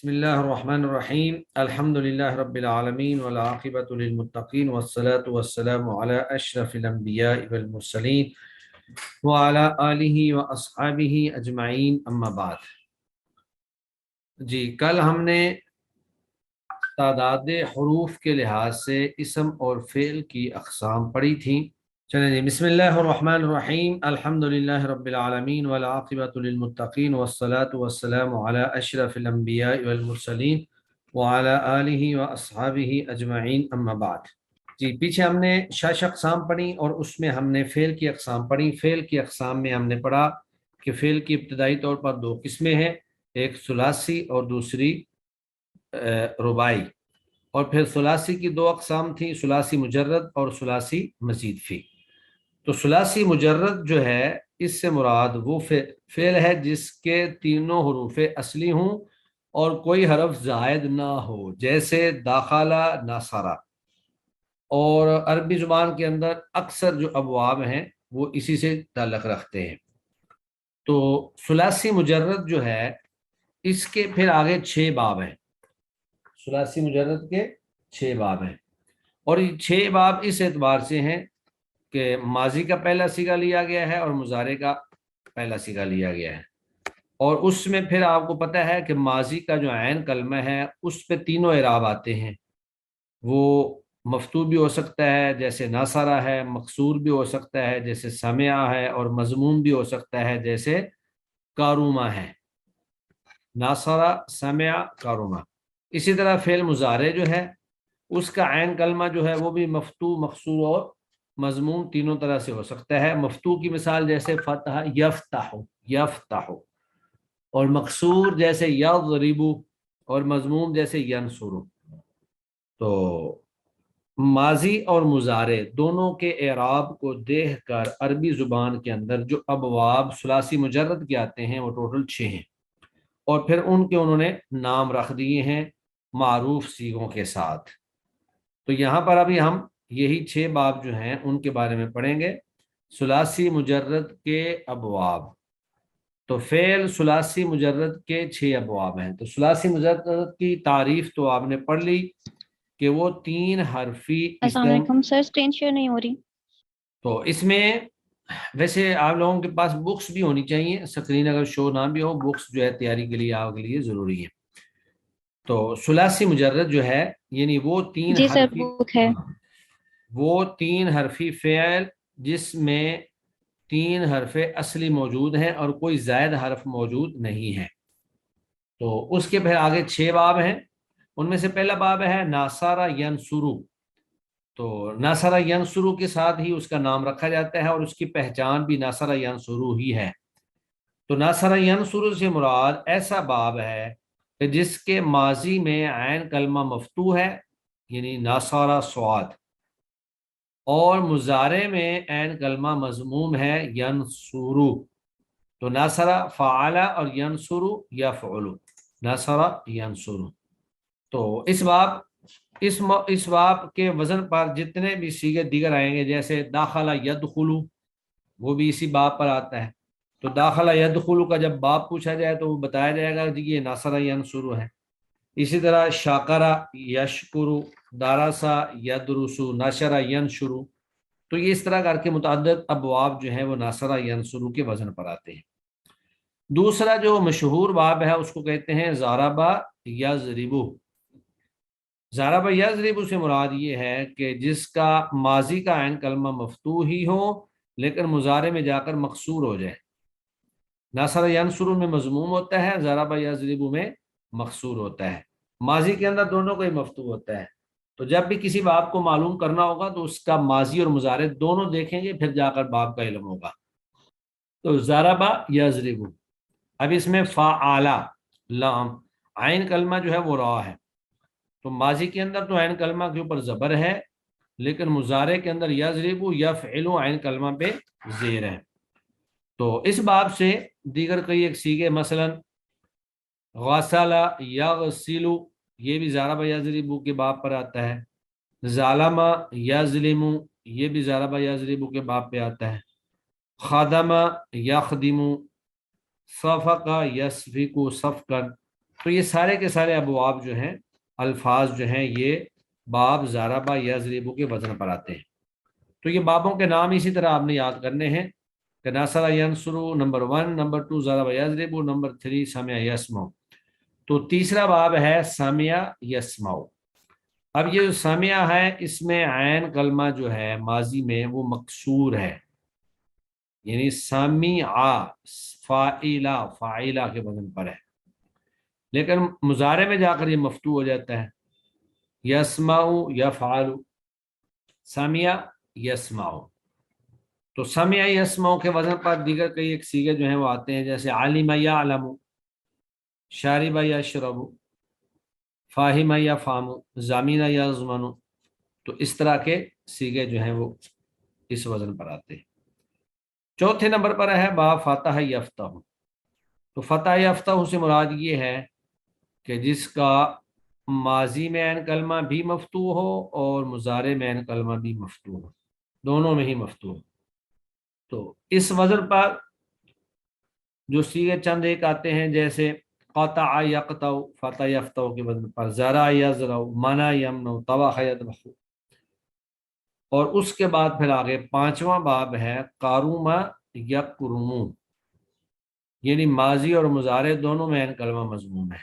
بسم اللہ الرحمن الرحیم الحمد للہ رب العالمین والعاقبۃ للمتقین والصلاة والسلام علی اشرف الانبیاء والمرسلین وعلی آلہ واصحابہ اجمعین اما بعد۔ کل ہم نے تعداد حروف کے لحاظ سے اسم اور فعل کی اقسام پڑھی تھیں۔ چلیں بسم اللہ الرحمن الرحیم الحمد للہ رب العالمین والعاقبۃ للمتقین والصلاة والسلام علی اشرف الانبیاء والمرسلین وعلی آلہ واصحابہ اجمعین اما بعد۔ پیچھے ہم نے شش اقسام پڑھی اور اس میں ہم نے فعل کی اقسام پڑھی۔ فعل کی اقسام میں ہم نے پڑھا کہ فعل کی ابتدائی طور پر دو قسمیں ہیں، ایک ثلاثی اور دوسری رباعی، اور پھر ثلاثی کی دو اقسام تھیں، ثلاثی مجرد اور ثلاثی مزید فی۔ تو ثلاثی مجرد جو ہے اس سے مراد وہ فعل ہے جس کے تینوں حروف اصلی ہوں اور کوئی حرف زائد نہ ہو، جیسے داخلہ، ناصرہ، اور عربی زبان کے اندر اکثر جو ابواب ہیں وہ اسی سے تعلق رکھتے ہیں۔ تو ثلاثی مجرد جو ہے اس کے پھر آگے 6 باب ہیں، ثلاثی مجرد کے 6 باب ہیں، اور یہ 6 باب اس اعتبار سے ہیں کہ ماضی کا پہلا صیغہ لیا گیا ہے اور مضارع کا پہلا صیغہ لیا گیا ہے، اور اس میں پھر آپ کو پتہ ہے کہ ماضی کا جو عین کلمہ ہے اس پہ تینوں اعراب آتے ہیں۔ وہ مفتوح بھی ہو سکتا ہے جیسے ناصرہ ہے، مکسور بھی ہو سکتا ہے جیسے سمعہ ہے، اور مضموم بھی ہو سکتا ہے جیسے کارومہ ہے۔ ناصرہ، سمعہ، کارومہ۔ اسی طرح فعل مضارع جو ہے اس کا عین کلمہ جو ہے وہ بھی مفتوح، مکسور اور مضموم تینوں طرح سے ہو سکتا ہے۔ مفتوح کی مثال جیسے فتح، یفتح، یفتح، اور مکسور جیسے یضرب، اور مضموم جیسے ینصر۔ تو ماضی اور مضارع دونوں کے اعراب کو دیکھ کر عربی زبان کے اندر جو ابواب ثلاثی مجرد کے آتے ہیں وہ ٹوٹل 6 ہیں، اور پھر ان کے انہوں نے نام رکھ دیے ہیں معروف صیغوں کے ساتھ۔ تو یہاں پر ابھی ہم یہی 6 باب جو ہیں ان کے بارے میں پڑھیں گے، ثلاثی مجرد کے ابواب۔ تو فعل ثلاثی مجرد کے 6 ابواب ہیں۔ تو ثلاثی مجرد کی تعریف تو آپ نے پڑھ لی کہ وہ 3 حرفی السلام علیکم سر، اسکرین شیئر نہیں ہو رہی۔ تو اس میں ویسے آپ لوگوں کے پاس بکس بھی ہونی چاہیے، اسکرین اگر شو نہ بھی ہو، بکس جو ہے تیاری کے لیے آپ کے لیے ضروری ہے۔ تو ثلاثی مجرد جو ہے یعنی وہ 3 جی سر، حرفی، بک ہے۔ وہ 3 حرفی فعل جس میں 3 حرف اصلی موجود ہیں اور کوئی زائد حرف موجود نہیں ہے۔ تو اس کے پھر آگے 6 باب ہیں، ان میں سے پہلا باب ہے ناصرہ ینصرو۔ تو ناصرہ ینصرو کے ساتھ ہی اس کا نام رکھا جاتا ہے اور اس کی پہچان بھی ناصرہ ینصرو ہی ہے۔ تو ناصرہ ینصرو سے مراد ایسا باب ہے کہ جس کے ماضی میں عین کلمہ مفتوح ہے، یعنی ناصرہ صاد، اور مضارع میں عین کلمہ مضموم ہے ینصرو۔ تو ناصرہ فعل اور ینصرو یفعل، ناصرہ ینصرو۔ تو اس باب کے وزن پر جتنے بھی صیغے دیگر آئیں گے، جیسے داخلہ یدخلو، وہ بھی اسی باب پر آتا ہے۔ تو داخلہ یدخلو کا جب باب پوچھا جائے تو وہ بتایا جائے گا جی یہ ناصرہ ینصرو ہے۔ اسی طرح شاکرہ یشکرو، دارسا یدرسو، نشرہ ینشرو۔ تو یہ اس طرح کر کے متعدد ابواب جو ہیں وہ ناصرہ ینصرو کے وزن پر آتے ہیں۔ دوسرا جو مشہور باب ہے اس کو کہتے ہیں ضربہ یضربو۔ ضربہ یضربو سے مراد یہ ہے کہ جس کا ماضی کا عین کلمہ مفتوح ہی ہو لیکن مضارع میں جا کر مکسور ہو جائے۔ ناصرہ ینصرو میں مضموم ہوتا ہے، ضربہ یضربو میں مکسور ہوتا ہے۔ ماضی کے اندر دونوں کا ہی مفتوح ہوتا ہے۔ تو جب بھی کسی باب کو معلوم کرنا ہوگا تو اس کا ماضی اور مضارع دونوں دیکھیں گے، پھر جا کر باب کا علم ہوگا۔ تو ضربہ یضربو۔ اب اس میں فعل، لام، عین کلمہ جو ہے وہ را ہے۔ تو ماضی کے اندر تو عین کلمہ کے اوپر زبر ہے، لیکن مضارع کے اندر یضربو یفعل عین کلمہ پہ زیر ہے۔ تو اس باب سے دیگر کئی ایک صیغے، مثلا غسل یغسل، یہ بھی ضربہ یضربو کے باب پر آتا ہے۔ ظالم یظلم، یہ بھی ضربہ یضربو کے باب پہ آتا ہے۔ خدم یخدم، صفق یسفک صفقا، تو یہ سارے کے سارے ابواب جو ہیں، الفاظ جو ہیں، یہ باب ضربہ یضرب کے وزن پر آتے ہیں۔ تو یہ بابوں کے نام اسی طرح آپ نے یاد کرنے ہیں کہ نصر ینصر نمبر 1، نمبر 2 ضرب یضرب، نمبر 3 سمع یسمع۔ تو تیسرا باب ہے سمع یسمع۔ اب یہ جو سمع ہے اس میں عین کلمہ جو ہے ماضی میں وہ مکسور ہے، یعنی سمع فاعلہ کے وزن پر ہے، لیکن مضارع میں جا کر یہ مفتوح ہو جاتا ہے، یسمع یفعل، سمع یسمع۔ تو سمع یسمع کے وزن پر دیگر کئی ایک صیغے جو ہیں وہ آتے ہیں، جیسے علم یعلم، شارب یشرب، فاہم یفہم، ضامن یضمن۔ تو اس طرح کے صیغے جو ہیں وہ اس وزن پر آتے ہیں۔ چوتھے نمبر پر ہے باب فتح یفتح۔ تو فتح یفتح سے مراد یہ ہے کہ جس کا ماضی میں عین کلمہ بھی مفتوح ہو اور مضارع میں عین کلمہ بھی مفتوح ہو، دونوں میں ہی مفتوح ہو۔ تو اس وزن پر جو صیغے چند ایک آتے ہیں، جیسے قطع یقطع، فتح یفتح کے وزن پر، زرع یزرع، منع یمنع، طبخ یطبخ۔ اور اس کے بعد پھر آگے پانچواں باب ہے قارم یقرم، یعنی ماضی اور مضارع دونوں میں عین کلمہ مضموم ہے۔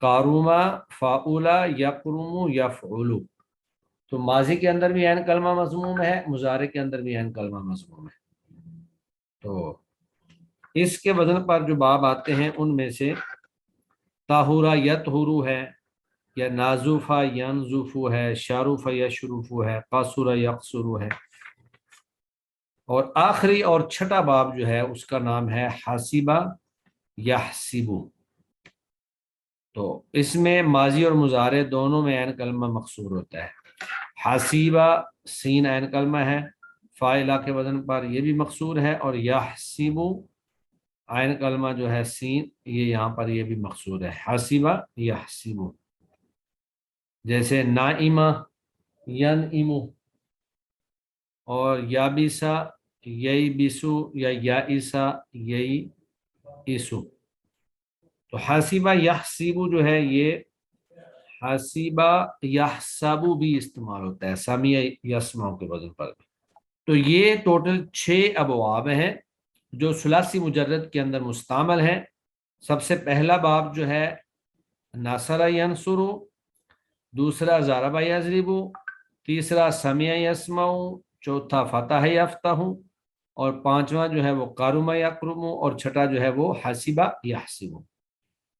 قارم فاعل یقرم یفعل، تو ماضی کے اندر بھی عین کلمہ مضموم ہے، مضارع کے اندر بھی عین کلمہ مضموم ہے۔ تو اس کے وزن پر جو باب آتے ہیں ان میں سے طاہورہ یطہر ہے، یا نازوفہ ینزوف ہے، شاروف یشروف ہے، قاصر یقصر ہے۔ اور آخری اور چھٹا باب جو ہے اس کا نام ہے حاسبہ یحسب۔ تو اس میں ماضی اور مضارع دونوں میں عین کلمہ مقصور ہوتا ہے۔ حاسبہ سین عین کلمہ ہے، فاعلہ کے وزن پر یہ بھی مقصور ہے، اور یحسب عین کلمہ جو ہے سین، یہ یہاں پر یہ بھی مقصور ہے، حاسبہ یحسب۔ جیسے نائمہ ینئم، اور یابسا ییبسو، یا یائسا ییئسو۔ تو حاسبہ یحسب جو ہے یہ حاسبہ یحسب بھی استعمال ہوتا ہے سمع یسمع کے وزن پر۔ تو یہ ٹوٹل 6 ابواب ہیں جو ثلاثی مجرد کے اندر مستعمل ہیں۔ سب سے پہلا باب جو ہے نصر ینصر، دوسرا ضرب یضرب، تیسرا سمع یسمع، چوتھا فتح یفتح، اور پانچواں جو ہے وہ قارم یقرم، اور چھٹا جو ہے وہ حاسبہ یحسب۔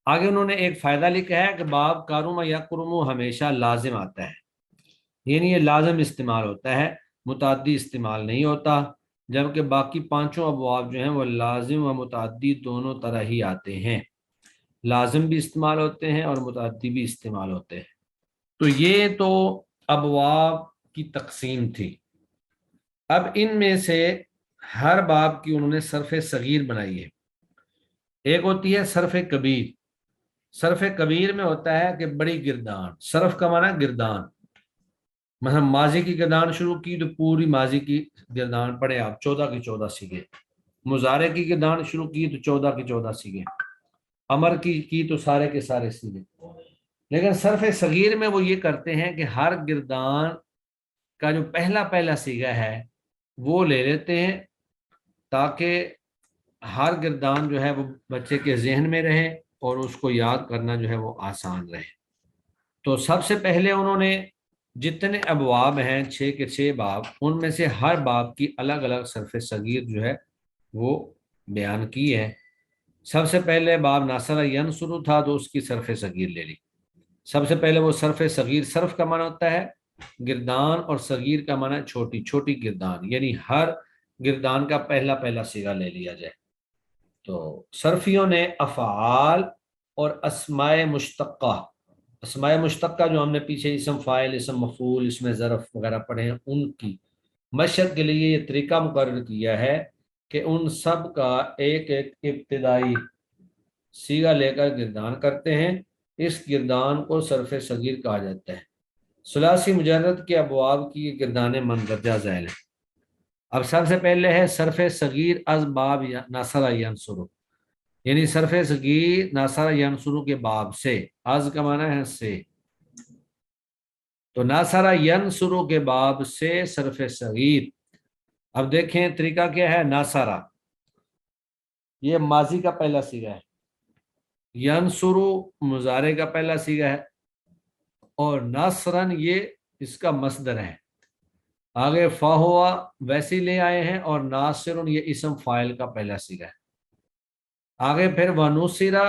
آگے انہوں نے ایک فائدہ لکھا ہے کہ باب قارم یقرم ہمیشہ لازم آتا ہے، یعنی یہ لازم استعمال ہوتا ہے، متعدی استعمال نہیں ہوتا، جبکہ باقی پانچوں ابواب جو ہیں وہ لازم و متعدی دونوں طرح ہی آتے ہیں، لازم بھی استعمال ہوتے ہیں اور متعدی بھی استعمال ہوتے ہیں۔ تو یہ تو ابواب کی تقسیم تھی۔ اب ان میں سے ہر باب کی انہوں نے صرف صغیر بنائی ہے۔ ایک ہوتی ہے صرف کبیر۔ صرف کبیر میں ہوتا ہے کہ بڑی گردان، صرف کا معنی گردان، مثلا ماضی کی گردان شروع کی تو پوری ماضی کی گردان پڑھے آپ، 14 کی 14 سیگے۔ مضارع کی گردان شروع کی تو 14 کی 14 سیگے۔ امر کی تو سارے کے سارے سیگے۔ لیکن صرف صغیر میں وہ یہ کرتے ہیں کہ ہر گردان کا جو پہلا صیغہ ہے وہ لے لیتے ہیں تاکہ ہر گردان جو ہے وہ بچے کے ذہن میں رہے اور اس کو یاد کرنا جو ہے وہ آسان رہے۔ تو سب سے پہلے انہوں نے جتنے ابواب ہیں 6 کے 6 باب، ان میں سے ہر باب کی الگ الگ صرف صغیر جو ہے وہ بیان کی ہے۔ سب سے پہلے باب ناصر ینصر تھا تو اس کی صرف صغیر لے لی۔ سب سے پہلے وہ صرف صغیر، صرف کا معنی ہوتا ہے گردان، اور صغیر کا معنی چھوٹی چھوٹی گردان، یعنی ہر گردان کا پہلا صیغہ لے لیا جائے۔ تو صرفیوں نے افعال اور اسماء مشتقہ، اسماء مشتقہ جو ہم نے پیچھے اسم فاعل، اسم مفعول، اسم ظرف وغیرہ پڑھے ہیں، ان کی مشق کے لیے یہ طریقہ مقرر کیا ہے کہ ان سب کا ایک ایک ابتدائی صیغہ لے کر گردان کرتے ہیں، اس گردان کو صرف صغیر کہا جاتا ہے۔ ثلاثی مجرد کے ابواب کی یہ گردانیں مندرجہ ذیل ہیں۔ اب سب سے پہلے ہے صرف صغیر از باب نصر ینصر۔ یعنی صرف صغیر ناصر ینصر کے باب سے، از کا معنی ہے سے، تو ناصر ینصر کے باب سے صرف صغیر۔ اب دیکھیں طریقہ کیا ہے، ناصرہ یہ ماضی کا پہلا صیغہ ہے، ینصر مضارع کا پہلا صیغہ ہے، اور ناصرن یہ اس کا مصدر ہے۔ آگے فہوا ویسے لے آئے ہیں، اور ناصرن یہ اسم فاعل کا پہلا صیغہ ہے۔ آگے پھر ونصرہ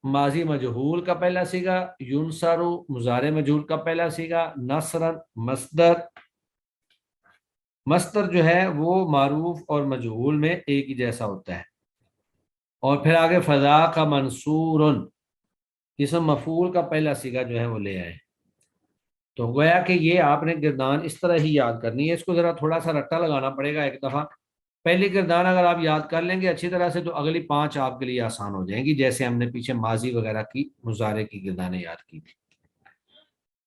ماضی مجہول کا پہلا صیغہ، ینصرو مضارع مجہول کا پہلا صیغہ، نصرن مصدر۔ مصدر جو ہے وہ معروف اور مجہول میں ایک ہی جیسا ہوتا ہے۔ اور پھر آگے فضا کا منصور، اسم مفعول کا پہلا صیغہ جو ہے وہ لے آئے۔ تو گویا کہ یہ آپ نے گردان اس طرح ہی یاد کرنی ہے، اس کو ذرا تھوڑا سا رٹا لگانا پڑے گا ایک دفعہ۔ پہلی گردان اگر آپ یاد کر لیں گے اچھی طرح سے تو اگلی 5 آپ کے لیے آسان ہو جائیں گی، جیسے ہم نے پیچھے ماضی وغیرہ کی مضارع کی گردانیں یاد کی تھی۔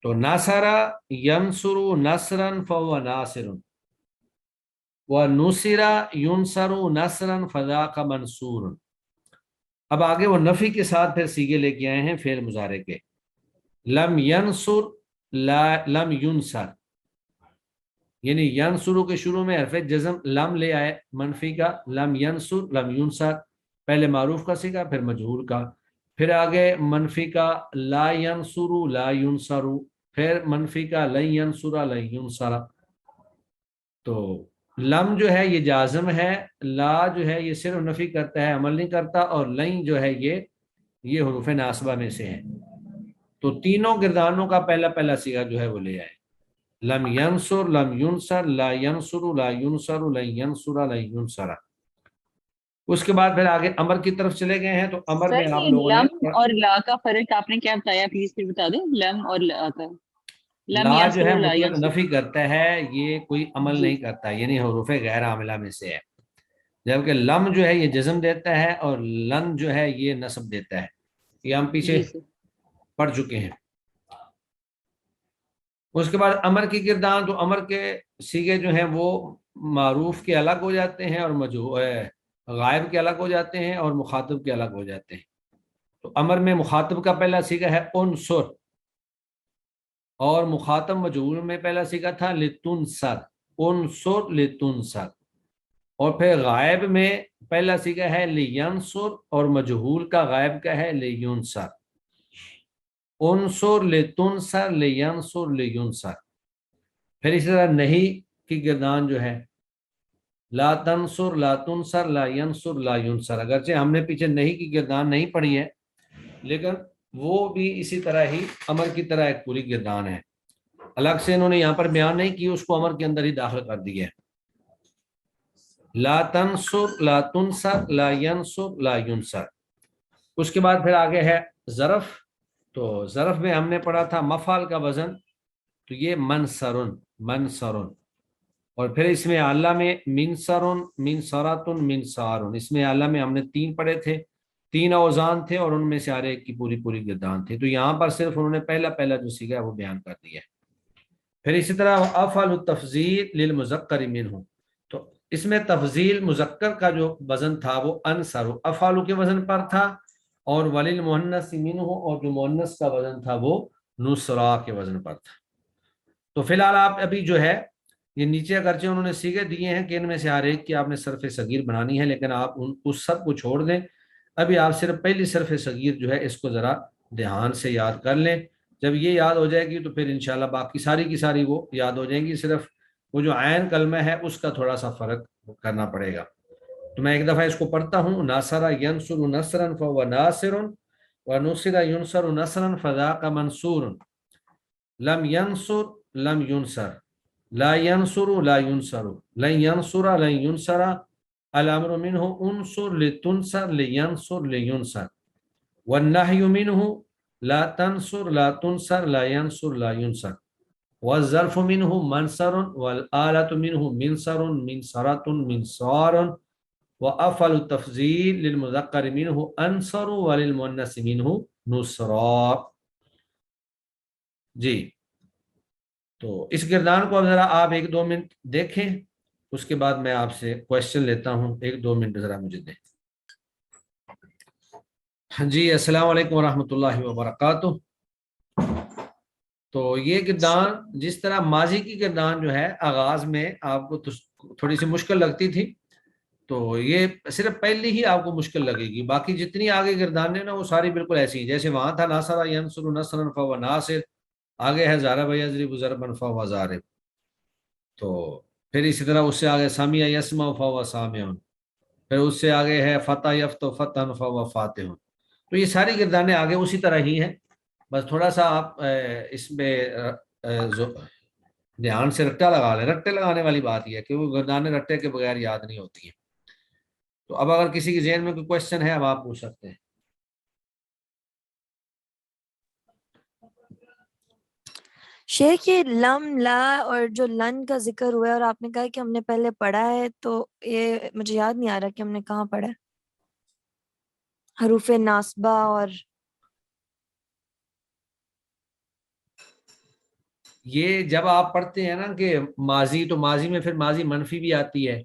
تو ناصرہ ینصر نصرن فهو ناصر، ونصر ینصر نصرا فذاک منصور۔ اب آگے وہ نفی کے ساتھ پھر صیغے لے کے آئے ہیں فعل مضارع کے، لم ینصر لم ینصر، یعنی ینصرو کے شروع میں حرف جزم لم لے آئے منفی کا، لم ینصر لم ینصر، پہلے معروف کا صیغہ پھر مجہول کا، پھر آگے منفی کا لا ینصر لا ینصر، پھر منفی کا لن ینصر لن ینصر۔ تو لم جو ہے یہ جازم ہے، لا جو ہے یہ صرف نفی کرتا ہے عمل نہیں کرتا، اور لن جو ہے یہ حروف ناصبہ میں سے ہے۔ تو تینوں گردانوں کا پہلا پہلا صیغہ جو ہے وہ لے آئے، لم ینصر لم ینصر لا ینصر لا ینصر لن ینصر لن ینصر۔ اس کے بعد پھر آگے امر کی طرف چلے گئے ہیں، تو امر میں سر آپ یہ لوگوں نے لم اور لا کا فرق آپ نے کیا بتایا، پلیز پھر بتا دیں، لم اور لا کا۔ لم لا جو ہے ینصر لا مطلق ینصر، نفی کرتا ہے، یہ کوئی عمل جی نہیں کرتا، یعنی حروف غیر عاملہ میں سے ہے، جبکہ لم جو ہے یہ جزم دیتا ہے، اور لن جو ہے یہ نصب دیتا ہے، یہ ہم پیچھے جی سر، پڑھ چکے ہیں۔ اس کے بعد امر کی گردان، تو امر کے صیغے جو ہیں وہ معروف کے الگ ہو جاتے ہیں، اور غائب کے الگ ہو جاتے ہیں، اور مخاطب کے الگ ہو جاتے ہیں۔ تو امر میں مخاطب کا پہلا صیغہ ہے انصر، اور مخاطب مجہول میں پہلا صیغہ تھا لتنصر، انصر لتنصر۔ اور پھر غائب میں پہلا صیغہ ہے لینصر، اور مجہول کا غائب کا ہے لینصر، انصر لتنصر لینصر لینصر۔ پھر اسی طرح نہیں کی گردان جو ہے لا تنصر لا تنصر لا ینصر لا ینصر، اگرچہ ہم نے پیچھے نہیں کی گردان نہیں پڑھی ہے، لیکن وہ بھی اسی طرح ہی امر کی طرح ایک پوری گردان ہے، الگ سے انہوں نے یہاں پر بیان نہیں کی، اس کو امر کے اندر ہی داخل کر دیا ہے۔ لا تنصر لا تنصر لا ینصر لا ینصر۔ اس کے بعد پھر آگے ہے ظرف، تو ظرف میں ہم نے پڑھا تھا مفعل کا وزن، تو یہ منصرن منصرن، اور پھر اس میں اعلیٰ میں منصرن منصراتن منصارن، اس میں اعلیٰ میں ہم نے 3 پڑھے تھے، 3 اوزان تھے، اور ان میں سے ہر ایک کی پوری پوری گردان تھی، تو یہاں پر صرف انہوں نے پہلا پہلا جو صیغہ ہے وہ بیان کر دیا ہے۔ پھر اسی طرح افعل التفضیل للمذکر منہ، تو اس میں تفضیل مذکر کا جو وزن تھا وہ انصر افعل کے وزن پر تھا، اور وللمؤنث منہ، اور جو مؤنث کا وزن تھا وہ نصرا کے وزن پر تھا۔ تو فی الحال آپ ابھی جو ہے یہ نیچے اگرچہ انہوں نے صیغے دیے ہیں کہ ان میں سے ہر ایک کی آپ نے صرف صغیر بنانی ہے، لیکن آپ اس سب کو چھوڑ دیں، ابھی آپ صرف پہلی صرف صغیر جو ہے اس کو ذرا دھیان سے یاد کر لیں۔ جب یہ یاد ہو جائے گی تو پھر انشاءاللہ باقی ساری کی ساری وہ یاد ہو جائیں گی، صرف وہ جو عین کلمہ ہے اس کا تھوڑا سا فرق کرنا پڑے گا۔ تو میں ایک دفعہ اس کو پڑھتا ہوں، ناصر ینصر نصرا فهو ناصر، ونصر ینصر نصرا فذاک منصور، لم ینصر لم ینصر لا ینصر لا ینصر لن ینصر لن ینصر، الامر منہ انصر لتنصر لینصر لینصر، والنہی منہ لا تنصر لا تنصر لا ینصر لا ینصر، والظرف منہ منصر والآلۃ منہ منصر منصرۃ منصار، وافعل التفضیل للمذکر منہ انصر وللمؤنث منہ نصرا۔ جی، تو اس گردان کو اب ذرا آپ 1-2 منٹ دیکھیں، اس کے بعد میں آپ سے کوشچن لیتا ہوں، 1-2 منٹ ذرا مجھے دیں۔ جی السلام علیکم ورحمۃ اللہ وبرکاتہ۔ تو یہ گردان جس طرح ماضی کی گردان جو ہے آغاز میں آپ کو تھوڑی سی مشکل لگتی تھی، تو یہ صرف پہلی ہی آپ کو مشکل لگے گی، باقی جتنی آگے گردانیں نا وہ ساری بالکل ایسی ہیں جیسے وہاں تھا ناصر ینصر نصرا فهو ناصر، آگے ہے ضرب یضرب ضربا فهو ضارب، تو پھر اسی طرح اس سے آگے سمع یسمع فهو سامع، پھر اس سے آگے ہے فتح یفتح فتحا فهو فاتح، تو یہ ساری گردانیں آگے اسی طرح ہی ہیں، بس تھوڑا سا آپ اس میں دھیان سے رٹا لگا لیں۔ رٹے لگانے والی بات یہ ہے کہ وہ گردانیں رٹے کے بغیر یاد نہیں ہوتی ہیں۔ تو اب اگر کسی کے ذہن میں کوئی کوشچن ہے اب آپ پوچھ سکتے ہیں۔ شیخ یہ لم لا اور جو لن کا ذکر ہوا ہے اور آپ نے کہا کہ ہم نے پہلے پڑھا ہے، تو یہ مجھے یاد نہیں آ رہا کہ ہم نے کہاں پڑھا ہے حروف ناصبہ اور یہ جب آپ پڑھتے ہیں نا کہ ماضی، تو ماضی میں پھر ماضی منفی بھی آتی ہے،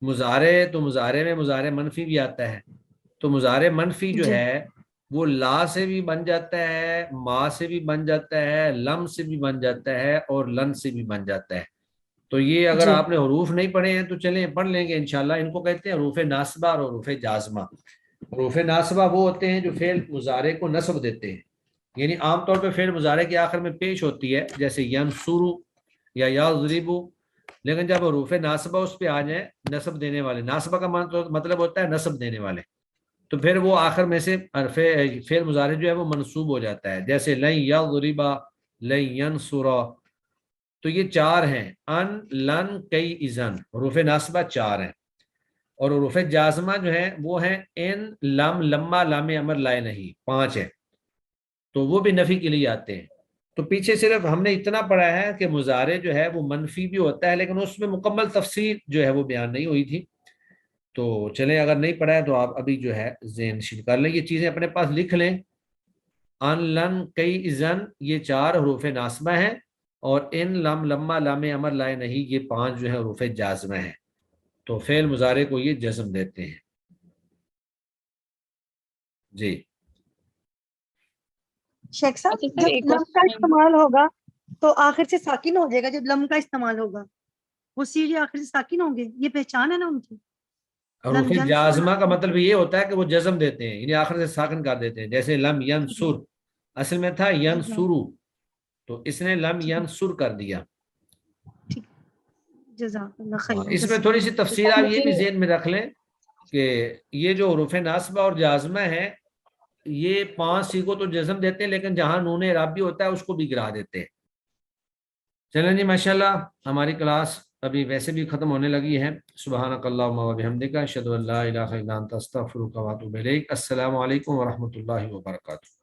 مضارع تو مضارع میں مضارع منفی بھی آتا ہے، تو مضارع منفی جو جی ہے وہ لا سے بھی بن جاتا ہے، ما سے بھی بن جاتا ہے، لم سے بھی بن جاتا ہے، اور لن سے بھی بن جاتا ہے۔ تو یہ اگر جی آپ نے حروف نہیں پڑھے ہیں تو چلیں پڑھ لیں گے انشاءاللہ۔ ان کو کہتے ہیں حروف ناصبہ اور حروف جازمہ۔ حروف ناصبہ وہ ہوتے ہیں جو فعل مضارع کو نصب دیتے ہیں، یعنی عام طور پہ فعل مضارع کے آخر میں پیش ہوتی ہے، جیسے ینصرو یا یضربو، لیکن جب حروف ناصبہ اس پہ آ جائیں نصب دینے والے، ناصبہ کا مطلب ہوتا ہے نصب دینے والے، تو پھر وہ آخر میں سے فعل مضارع جو ہے وہ منصوب ہو جاتا ہے، جیسے لن یضربا، لن ینصرا، تو یہ چار ہیں، ان لن کئی اذن، حروف ناصبہ چار ہیں، اور حروف جازمہ جو ہیں وہ ہیں ان لم لما لام امر لائے نہیں، پانچ ہیں، تو وہ بھی نفی کے لیے آتے ہیں۔ تو پیچھے صرف ہم نے اتنا پڑھا ہے کہ مضارع جو ہے وہ منفی بھی ہوتا ہے، لیکن اس میں مکمل تفصیل جو ہے وہ بیان نہیں ہوئی تھی، تو چلیں اگر نہیں پڑھا ہے تو آپ ابھی جو ہے ذہن نشین کر لیں، یہ چیزیں اپنے پاس لکھ لیں۔ ان لن کئی اذن یہ چار حروف ناصبہ ہیں، اور ان لم لما لام امر لائے نہیں یہ پانچ جو ہے حروف جازمہ ہیں، تو فعل مضارع کو یہ جزم دیتے ہیں۔ جی شیخ صاحب اچھا سر جب ایک لم کا کوشچن، استعمال ہوگا تو آخر سے ساکن ہو جائے گا، جب لم کا استعمال ہوگا وہ سیدھے آخر سے ساکن ہوں گے، یہ پہچان ہے نا ان کی؟ حروف لم جازمہ کا ینصر، مطلب یہ ہوتا ہے کہ وہ جزم دیتے ہیں، یعنی آخر سے ساکن کر دیتے ہیں، جیسے لم ینصر اصل میں تھا ینصرو، تو اس نے لم ینصر کر دیا۔ ٹھیک، جزاک اللہ خیر۔ اس میں تھوڑی سی تفصیل آپ یہ بھی ذہن میں رکھ لیں کہ یہ جو حروف ناصبہ اور جازمہ ہے یہ پانچ سیغوں تو جزم دیتے ہیں، لیکن جہاں نون اعرابی ہوتا ہے اس کو بھی گرا دیتے ہیں۔ چلیں جی ماشاءاللہ ہماری کلاس ابھی ویسے بھی ختم ہونے لگی ہے۔ سبحانک اللہم و بحمدک اشہد ان لا الہ الا انت استغفرک و اتوب الیک۔ السلام علیکم ورحمۃ اللہ وبرکاتہ۔